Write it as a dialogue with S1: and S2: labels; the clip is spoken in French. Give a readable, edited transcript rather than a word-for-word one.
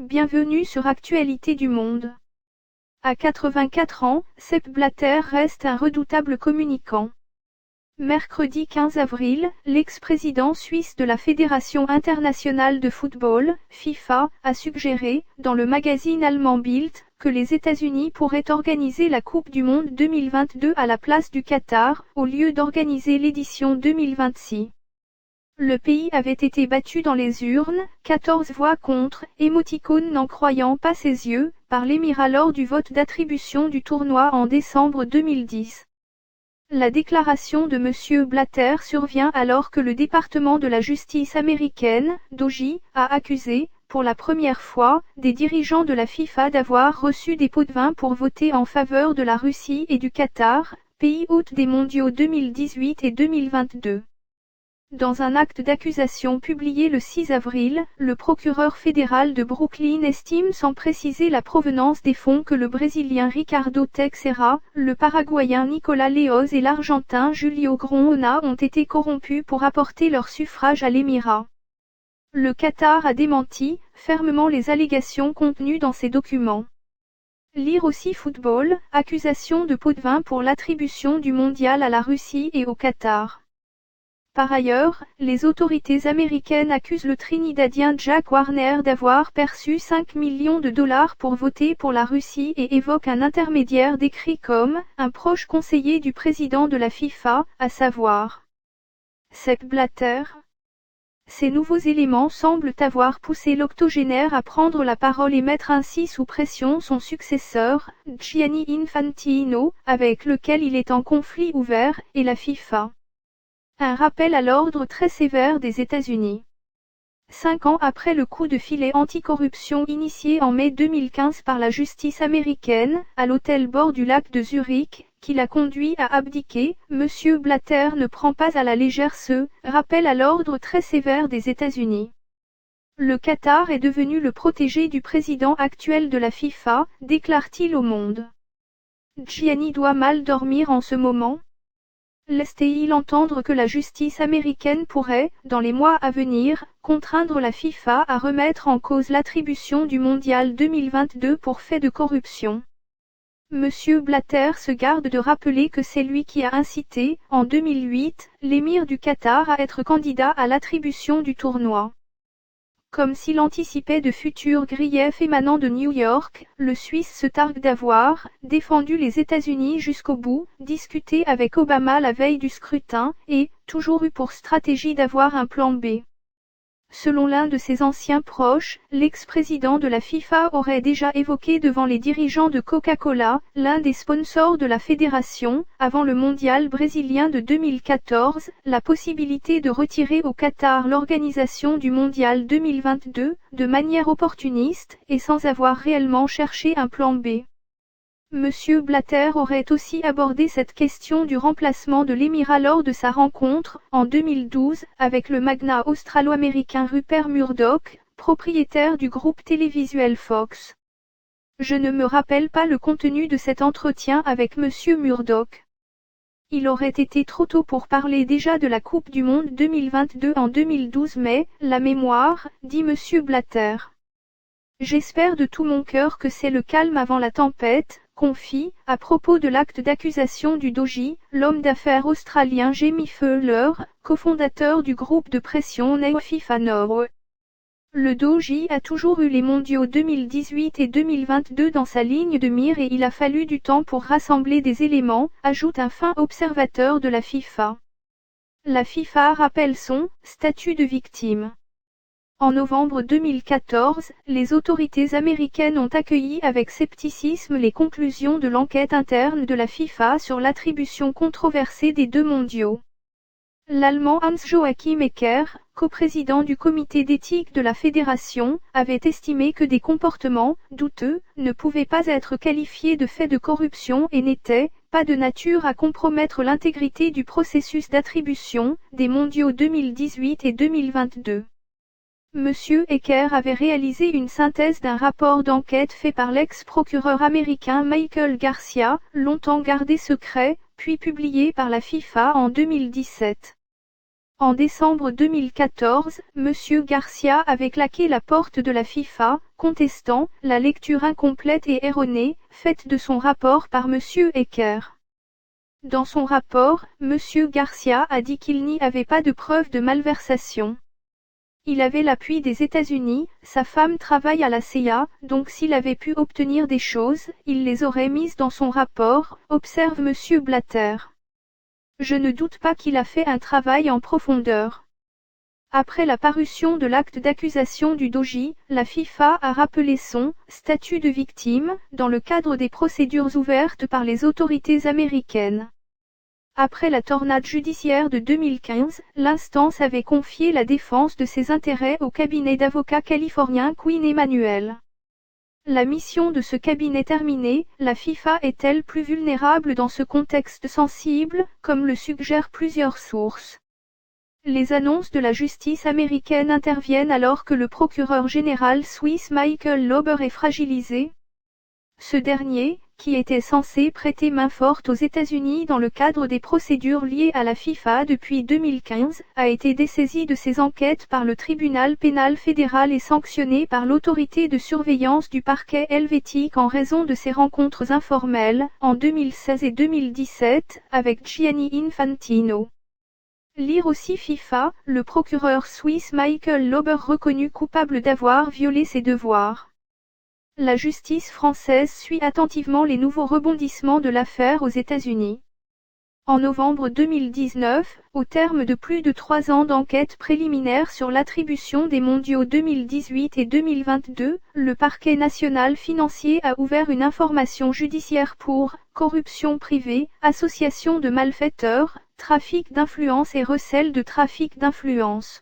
S1: bienvenue sur Actualité du Monde. À 84 ans, Sepp Blatter reste un redoutable communicant. Mercredi 15 avril, l'ex-président suisse de la Fédération internationale de football, FIFA, a suggéré, dans le magazine allemand Bild, que les États-Unis pourraient organiser la Coupe du Monde 2022 à la place du Qatar, au lieu d'organiser l'édition 2026. Le pays avait été battu dans les urnes, 14 voix contre, émoticône n'en croyant pas ses yeux, par l'Émirat lors du vote d'attribution du tournoi en décembre 2010. La déclaration de M. Blatter survient alors que le département de la justice américaine, DOJ, a accusé, pour la première fois, des dirigeants de la FIFA d'avoir reçu des pots de vin pour voter en faveur de la Russie et du Qatar, pays hôte des mondiaux 2018 et 2022. Dans un acte d'accusation publié le 6 avril, le procureur fédéral de Brooklyn estime sans préciser la provenance des fonds que le Brésilien Ricardo Teixeira, le Paraguayen Nicolas Leoz et l'Argentin Julio Grondona ont été corrompus pour apporter leur suffrage à l'Émirat. Le Qatar a démenti fermement les allégations contenues dans ces documents. Lire aussi Football, accusation de pots de vin pour l'attribution du mondial à la Russie et au Qatar. Par ailleurs, les autorités américaines accusent le Trinidadien Jack Warner d'avoir perçu 5 millions de dollars pour voter pour la Russie et évoquent un intermédiaire décrit comme un proche conseiller du président de la FIFA, à savoir Sepp Blatter. Ces nouveaux éléments semblent avoir poussé l'octogénaire à prendre la parole et mettre ainsi sous pression son successeur, Gianni Infantino, avec lequel il est en conflit ouvert, et la FIFA. Un rappel à l'ordre très sévère des États-Unis. 5 ans après le coup de filet anticorruption initié en mai 2015 par la justice américaine, à l'hôtel bord du lac de Zurich, qui l'a conduit à abdiquer, M. Blatter ne prend pas à la légère ce rappel à l'ordre très sévère des États-Unis. Le Qatar est devenu le protégé du président actuel de la FIFA, déclare-t-il au Monde. Gianni doit mal dormir en ce moment. Laisse-t-il entendre que la justice américaine pourrait, dans les mois à venir, contraindre la FIFA à remettre en cause l'attribution du mondial 2022 pour fait de corruption. M. Blatter se garde de rappeler que c'est lui qui a incité, en 2008, l'émir du Qatar à être candidat à l'attribution du tournoi. Comme s'il anticipait de futurs griefs émanant de New York, le Suisse se targue d'avoir défendu les États-Unis jusqu'au bout, discuté avec Obama la veille du scrutin, et toujours eu pour stratégie d'avoir un plan B. Selon l'un de ses anciens proches, l'ex-président de la FIFA aurait déjà évoqué devant les dirigeants de Coca-Cola, l'un des sponsors de la fédération, avant le mondial brésilien de 2014, la possibilité de retirer au Qatar l'organisation du mondial 2022, de manière opportuniste, et sans avoir réellement cherché un plan B. M. Blatter aurait aussi abordé cette question du remplacement de l'émirat lors de sa rencontre, en 2012, avec le magnat australo-américain Rupert Murdoch, propriétaire du groupe télévisuel Fox. Je ne me rappelle pas le contenu de cet entretien avec M. Murdoch. Il aurait été trop tôt pour parler déjà de la Coupe du Monde 2022 en 2012 mais, la mémoire, dit M. Blatter. J'espère de tout mon cœur que c'est le calme avant la tempête, confie, à propos de l'acte d'accusation du DOJ, l'homme d'affaires australien Jamie Fowler, cofondateur du groupe de pression Neo FIFA Nord. Le DOJ a toujours eu les mondiaux 2018 et 2022 dans sa ligne de mire et il a fallu du temps pour rassembler des éléments, ajoute un fin observateur de la FIFA. La FIFA rappelle son statut de victime. En novembre 2014, les autorités américaines ont accueilli avec scepticisme les conclusions de l'enquête interne de la FIFA sur l'attribution controversée des deux mondiaux. L'Allemand Hans-Joachim Ecker, coprésident du comité d'éthique de la fédération, avait estimé que des comportements douteux ne pouvaient pas être qualifiés de faits de corruption et n'étaient pas de nature à compromettre l'intégrité du processus d'attribution des mondiaux 2018 et 2022. Monsieur Ecker avait réalisé une synthèse d'un rapport d'enquête fait par l'ex-procureur américain Michael Garcia, longtemps gardé secret, puis publié par la FIFA en 2017. En décembre 2014, M. Garcia avait claqué la porte de la FIFA, contestant la lecture incomplète et erronée faite de son rapport par M. Ecker. Dans son rapport, M. Garcia a dit qu'il n'y avait pas de preuves de malversation. Il avait l'appui des États-Unis, sa femme travaille à la CIA, donc s'il avait pu obtenir des choses, il les aurait mises dans son rapport, observe M. Blatter. Je ne doute pas qu'il a fait un travail en profondeur. Après la parution de l'acte d'accusation du doji, la FIFA a rappelé son statut de victime dans le cadre des procédures ouvertes par les autorités américaines. Après la tornade judiciaire de 2015, l'instance avait confié la défense de ses intérêts au cabinet d'avocats californien Quinn Emanuel. La mission de ce cabinet terminée, la FIFA est-elle plus vulnérable dans ce contexte sensible, comme le suggèrent plusieurs sources? Les annonces de la justice américaine interviennent alors que le procureur général suisse Michael Lauber est fragilisé. Ce dernier, qui était censé prêter main forte aux États-Unis dans le cadre des procédures liées à la FIFA depuis 2015, a été dessaisi de ses enquêtes par le tribunal pénal fédéral et sanctionné par l'autorité de surveillance du parquet helvétique en raison de ses rencontres informelles, en 2016 et 2017, avec Gianni Infantino. Lire aussi FIFA, le procureur suisse Michael Lauber reconnu coupable d'avoir violé ses devoirs. La justice française suit attentivement les nouveaux rebondissements de l'affaire aux États-Unis. En novembre 2019, au terme de plus de 3 ans d'enquête préliminaire sur l'attribution des mondiaux 2018 et 2022, le parquet national financier a ouvert une information judiciaire pour corruption privée, association de malfaiteurs, trafic d'influence et recel de trafic d'influence.